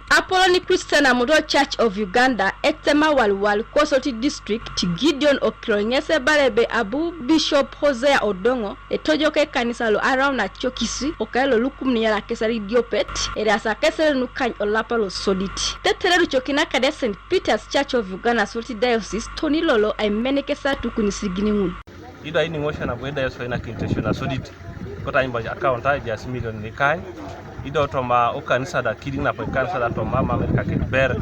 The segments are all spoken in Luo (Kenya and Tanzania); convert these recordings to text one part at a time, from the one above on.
Apollo Christian Amoroto Church of Uganda etema walwal Kosoti District Gideon Okironyese balebe abu Bishop Hosea Odongo etojoke kanisa lo around Acokis okelo lukumni yala kesari diopet erasa kesere nukany olapalo soditi tetere chokina kade St. Peter's Church of Uganda Soti Diocese Tony Lolo aimene kesa tukunisigini mun ida ini ngosha na bweda yeso ina kintention na soditi kota imba account ya million ni kany ido toma okanisa da kiding na kanisa da toma America kin ber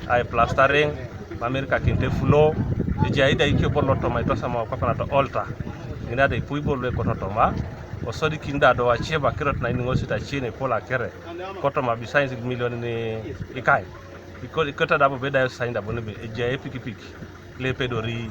ay plastering America kin te fulo e ida ikyo bollo toma ito sama ko pana to altar ina de puy bollo ko to toma o sodi kinda do acheba kirot na ini ngosita chine pola kere ko toma besides million ni ikai ikota da beda yeso sainda bonbe e piki le pedori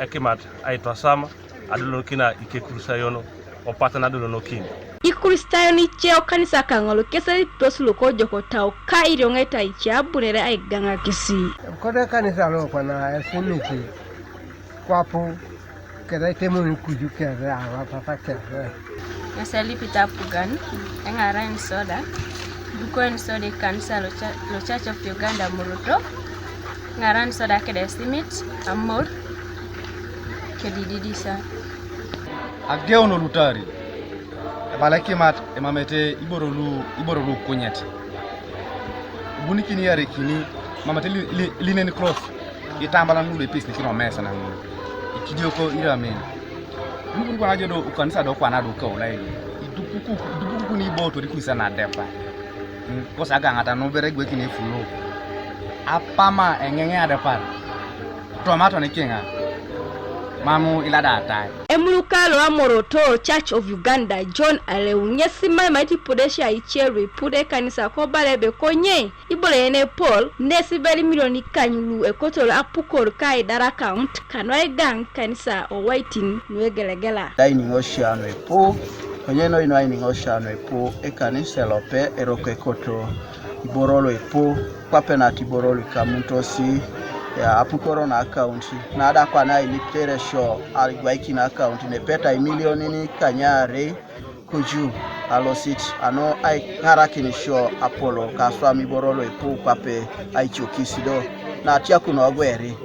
ekimat ay to sama adulo kina ikekurusa yono o patana do no kin Ikristayo ni cheo kanisa kangolo kesari tosulo ko joko tao kai rongeta icha bunere ai ganga kisi koda kanisa lo pana esimiti kwapo keda temu nkuju kera ava papa kera nasali pita pugan engara en soda buko en soda kanisa lo Church of Uganda Amoroto ngaran soda keda simit amor kedididisa ageuno lutari balaki mat emamete iborolu kunyet bunikini yare kini mamate linen cross itambala ngule piste kino mesa na ngule ikidio ko iramen ngulu kwa jodo ukanisa do kwa na do ka ulai idupuku ni boto rikuisa na depa kosa gangata no bere gwe kini fulo apama engenge adepar tomato ne kinga mamu ilada atai Emulukalo Amoroto Church of Uganda John Aleunyesi maiti podesha icheru pude kanisa ko balebe konye ibole ene Paul nesi beli milioni kanyulu ekotolo apukor kai dara account kanwa gang kanisa o waiting nuegelegela dining ocean epo konye no dining ocean epo e kanisa lope eroke koto iborolo epo papenati borolo kamuntosi ya apukoro na account na ada kwa na ilitere show aligwaiki na account ne peta milioni ni kanyare kuju alosit ano ai haraki ni show Apollo kaswa miborolo epu pape Acokis do na atia kuno agweri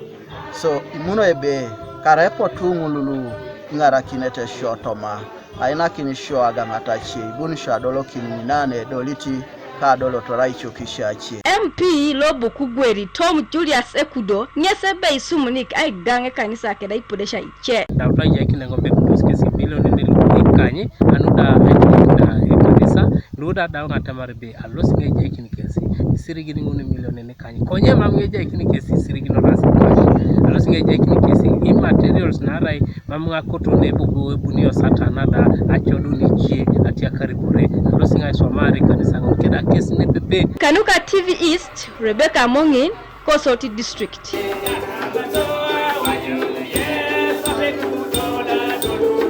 so imuno ebe karepo tungululu ngaraki nete show toma aina kini show agangata chi bunisha dolo kini nane doliti ka dolo tora Acokis achi MP Lobo Kugweri Tom Julius Ekudo nyese bei sumunik ai gange kanisa keda ipodesha iche dawta yake nengo be kuskesi bilioni ni kanyi anuda kanisa luda dawo ngatamare be alosi ngeje kini kesi sirigi ngune milioni ni kanyi konye mamu ngeje kini kesi sirigi no rasi alosi ngeje kini kesi immaterials na rai mamu ngakoto nebo bunio satana da achodu ni ji atia karibure alosi ngai somari kanisa ngokeda kesi ne pepe Kanuka TV East Rebecca Mongin Kosoti District